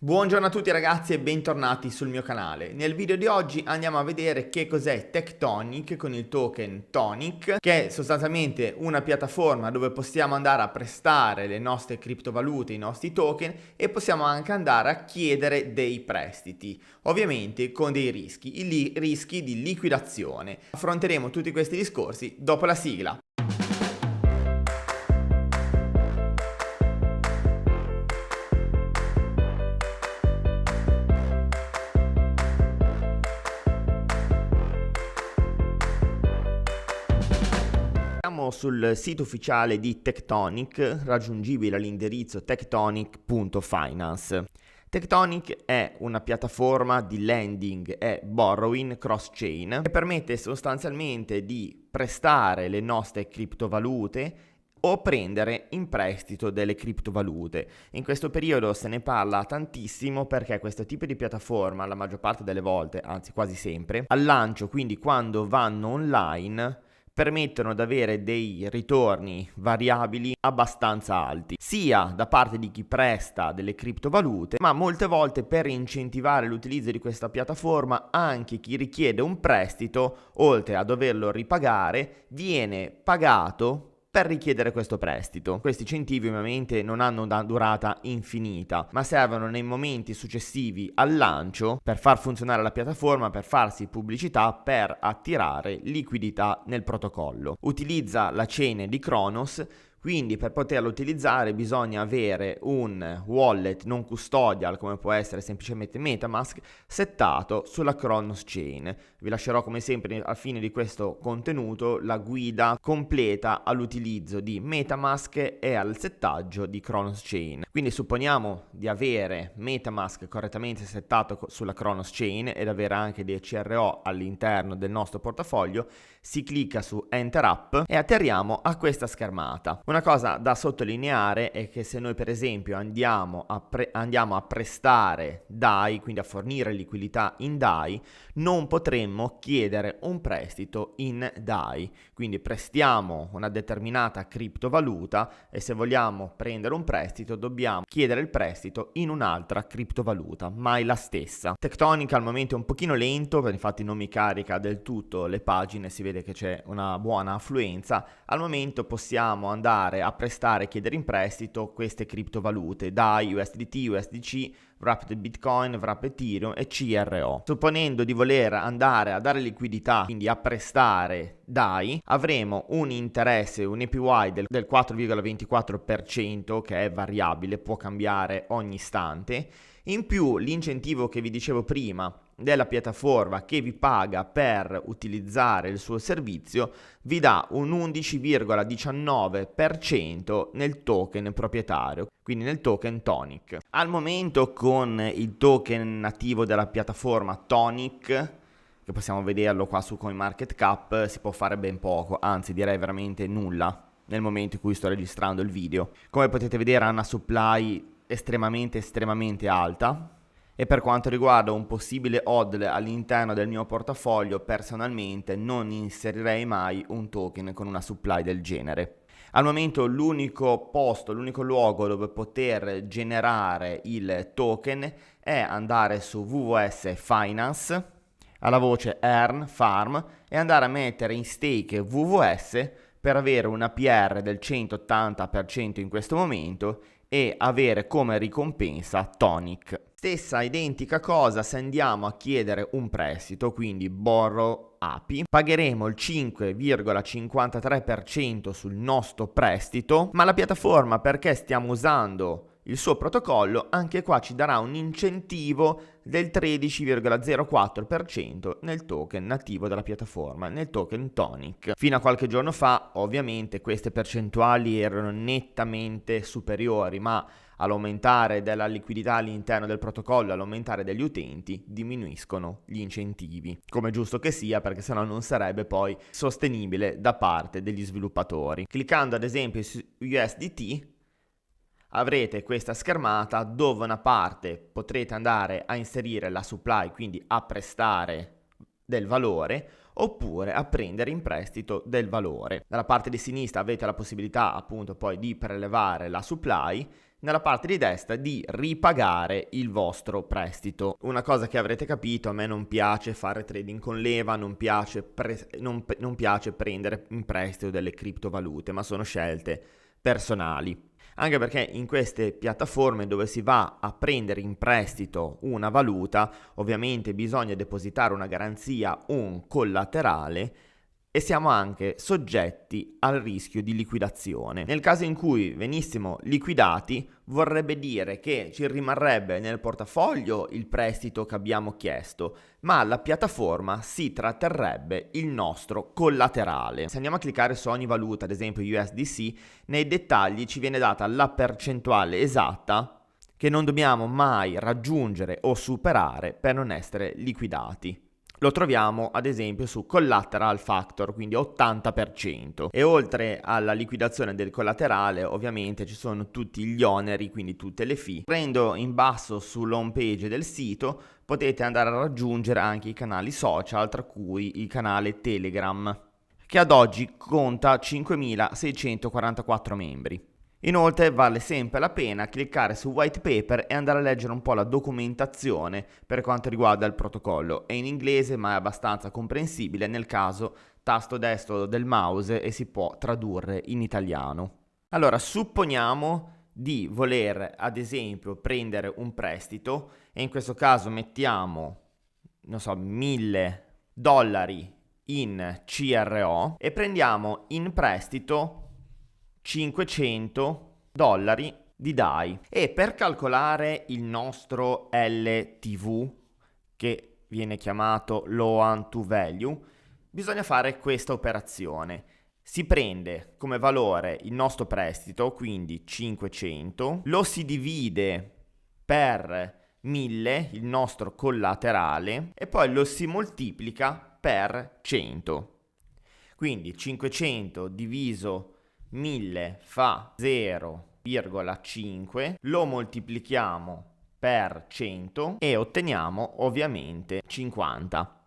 Buongiorno a tutti ragazzi e bentornati sul mio canale. Nel video di oggi andiamo a vedere che cos'è Tectonic con il token Tonic, che è sostanzialmente una piattaforma dove possiamo andare a prestare le nostre criptovalute, i nostri token, e possiamo anche andare a chiedere dei prestiti, ovviamente con dei rischi, i rischi di liquidazione. Affronteremo tutti questi discorsi dopo la sigla. Siamo sul sito ufficiale di Tectonic, raggiungibile all'indirizzo tectonic.finance. Tectonic è una piattaforma di lending e borrowing cross-chain che permette sostanzialmente di prestare le nostre criptovalute o prendere in prestito delle criptovalute. In questo periodo se ne parla tantissimo perché questo tipo di piattaforma, la maggior parte delle volte, anzi quasi sempre, al lancio, quindi quando vanno online, permettono di avere dei ritorni variabili abbastanza alti, sia da parte di chi presta delle criptovalute, ma molte volte per incentivare l'utilizzo di questa piattaforma anche chi richiede un prestito, oltre a doverlo ripagare, viene pagato per richiedere questo prestito. Questi incentivi ovviamente non hanno una durata infinita, ma servono nei momenti successivi al lancio per far funzionare la piattaforma, per farsi pubblicità, per attirare liquidità nel protocollo. Utilizza la chain di Cronos. Quindi per poterlo utilizzare bisogna avere un wallet non custodial, come può essere semplicemente MetaMask, settato sulla Cronos Chain. Vi lascerò come sempre alla fine di questo contenuto la guida completa all'utilizzo di MetaMask e al settaggio di Cronos Chain. Quindi supponiamo di avere MetaMask correttamente settato sulla Cronos Chain ed avere anche dei CRO all'interno del nostro portafoglio. Si clicca su Enter App e atterriamo a questa schermata. Una cosa da sottolineare è che se noi per esempio andiamo a prestare DAI, quindi a fornire liquidità in DAI, non potremmo chiedere un prestito in DAI. Quindi prestiamo una determinata criptovaluta e se vogliamo prendere un prestito dobbiamo chiedere il prestito in un'altra criptovaluta, mai la stessa. Tectonic al momento è un pochino lento, infatti non mi carica del tutto le pagine, si vede che c'è una buona affluenza. Al momento possiamo andare a prestare e chiedere in prestito queste criptovalute: DAI, USDT, USDC, Wrapped Bitcoin, Wrapped Ethereum e CRO. Supponendo di voler andare a dare liquidità, quindi a prestare DAI, avremo un interesse, un APY del 4,24% che è variabile, può cambiare ogni istante. In più l'incentivo che vi dicevo prima della piattaforma che vi paga per utilizzare il suo servizio vi dà un 11,19% nel token proprietario, quindi nel token Tonic. Al momento con il token nativo della piattaforma Tonic, che possiamo vederlo qua su CoinMarketCap, si può fare ben poco, anzi direi veramente nulla nel momento in cui sto registrando il video. Come potete vedere ha una supply estremamente alta. E per quanto riguarda un possibile HODL all'interno del mio portafoglio, personalmente non inserirei mai un token con una supply del genere. Al momento l'unico luogo dove poter generare il token è andare su WWS Finance, alla voce Earn Farm, e andare a mettere in stake WWS per avere un APR del 180% in questo momento e avere come ricompensa Tonic. Stessa identica cosa se andiamo a chiedere un prestito, quindi borrow API, pagheremo il 5,53% sul nostro prestito, ma la piattaforma, perché stiamo usando il suo protocollo, anche qua ci darà un incentivo del 13,04% nel token nativo della piattaforma, nel token Tonic. Fino a qualche giorno fa, ovviamente, queste percentuali erano nettamente superiori, ma all'aumentare della liquidità all'interno del protocollo, all'aumentare degli utenti, diminuiscono gli incentivi, come giusto che sia, perché sennò non sarebbe poi sostenibile da parte degli sviluppatori. Cliccando ad esempio su USDT avrete questa schermata dove una parte potrete andare a inserire la supply, quindi a prestare del valore, oppure a prendere in prestito del valore. Dalla parte di sinistra avete la possibilità appunto poi di prelevare la supply. nella parte di destra di ripagare il vostro prestito. Una cosa che avrete capito, a me non piace fare trading con leva, non piace prendere in prestito delle criptovalute, ma sono scelte personali. Anche perché in queste piattaforme dove si va a prendere in prestito una valuta, ovviamente bisogna depositare una garanzia, un collaterale, e siamo anche soggetti al rischio di liquidazione. Nel caso in cui venissimo liquidati, vorrebbe dire che ci rimarrebbe nel portafoglio il prestito che abbiamo chiesto, ma la piattaforma si tratterrebbe il nostro collaterale. Se andiamo a cliccare su ogni valuta, ad esempio USDC, nei dettagli ci viene data la percentuale esatta che non dobbiamo mai raggiungere o superare per non essere liquidati. Lo troviamo ad esempio su Collateral Factor, quindi 80%. E oltre alla liquidazione del collaterale, ovviamente ci sono tutti gli oneri, quindi tutte le fee. Prendo in basso sull'home page del sito, potete andare a raggiungere anche i canali social, tra cui il canale Telegram, che ad oggi conta 5.644 membri. Inoltre vale sempre la pena cliccare su white paper e andare a leggere un po' la documentazione per quanto riguarda il protocollo. È in inglese ma è abbastanza comprensibile, nel caso tasto destro del mouse e si può tradurre in italiano. Allora, supponiamo di voler ad esempio prendere un prestito e in questo caso mettiamo, non so, $1.000 in CRO e prendiamo in prestito $500 di DAI. E per calcolare il nostro LTV, che viene chiamato loan to value, bisogna fare questa operazione. Si prende come valore il nostro prestito, quindi 500, lo si divide per 1000, il nostro collaterale, e poi lo si moltiplica per 100. Quindi 500 diviso 1000 fa 0,5, lo moltiplichiamo per 100 e otteniamo ovviamente 50.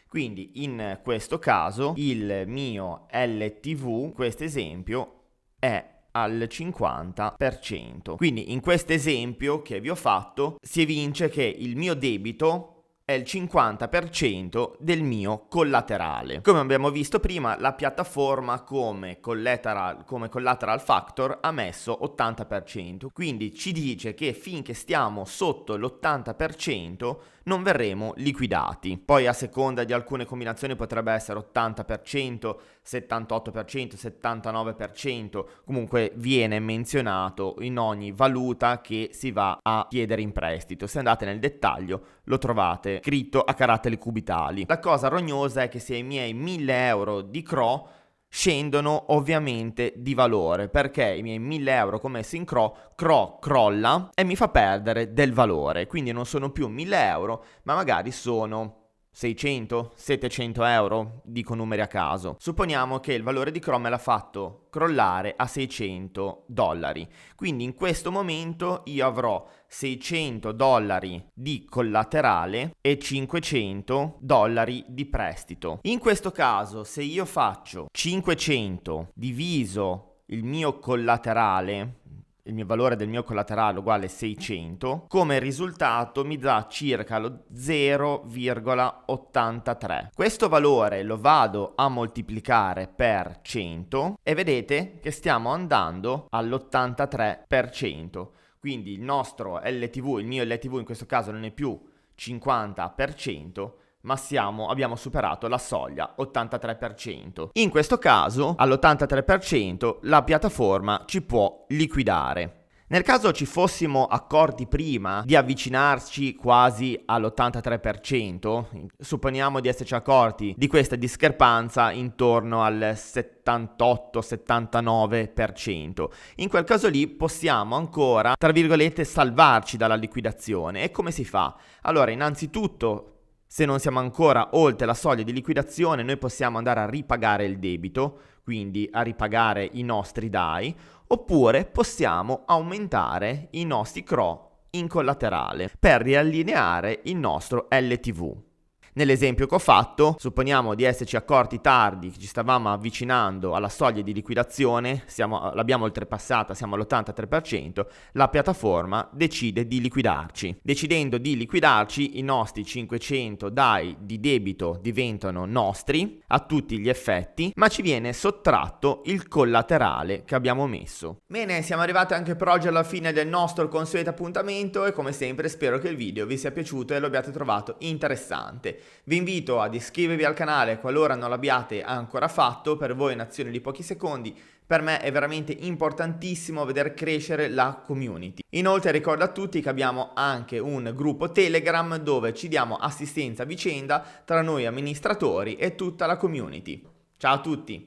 Quindi in questo caso il mio LTV, in questo esempio, è al 50%. Quindi in questo esempio che vi ho fatto si evince che il mio debito è il 50% del mio collaterale. Come abbiamo visto prima, la piattaforma come collateral factor ha messo 80%, quindi ci dice che finché stiamo sotto l'80% non verremo liquidati. Poi a seconda di alcune combinazioni potrebbe essere 80%, 78%, 79%, comunque viene menzionato in ogni valuta che si va a chiedere in prestito. Se andate nel dettaglio lo trovate scritto a caratteri cubitali. La cosa rognosa è che se i miei 1000 euro di CRO scendono ovviamente di valore, perché i miei 1000 euro commessi in CRO crolla e mi fa perdere del valore, quindi non sono più 1000 euro ma magari sono 600, 700 euro, dico numeri a caso. Supponiamo che il valore di CRO me l'ha fatto crollare a $600, quindi in questo momento io avrò $600 di collaterale e $500 di prestito. In questo caso, se io faccio 500 diviso il mio collaterale, il mio valore del mio collaterale uguale 600, come risultato mi dà circa lo 0,83. Questo valore lo vado a moltiplicare per 100 e vedete che stiamo andando all'83%. Quindi il nostro LTV, il mio LTV in questo caso non è più 50%, ma abbiamo superato la soglia 83%. In questo caso, all'83%, la piattaforma ci può liquidare. Nel caso ci fossimo accorti prima di avvicinarci quasi all'83%, supponiamo di esserci accorti di questa discrepanza intorno al 78-79%. In quel caso lì possiamo ancora, tra virgolette, salvarci dalla liquidazione. E come si fa? Allora, innanzitutto, se non siamo ancora oltre la soglia di liquidazione, noi possiamo andare a ripagare il debito, quindi a ripagare i nostri DAI, oppure possiamo aumentare i nostri CRO in collaterale per riallineare il nostro LTV. Nell'esempio che ho fatto, supponiamo di esserci accorti tardi che ci stavamo avvicinando alla soglia di liquidazione, l'abbiamo oltrepassata, siamo all'83%, la piattaforma decide di liquidarci. Decidendo di liquidarci, i nostri 500 DAI di debito diventano nostri a tutti gli effetti, ma ci viene sottratto il collaterale che abbiamo messo. Bene, siamo arrivati anche per oggi alla fine del nostro consueto appuntamento e come sempre spero che il video vi sia piaciuto e lo abbiate trovato interessante. Vi invito ad iscrivervi al canale qualora non l'abbiate ancora fatto, per voi è un'azione di pochi secondi, per me è veramente importantissimo vedere crescere la community. Inoltre ricordo a tutti che abbiamo anche un gruppo Telegram dove ci diamo assistenza a vicenda tra noi amministratori e tutta la community. Ciao a tutti!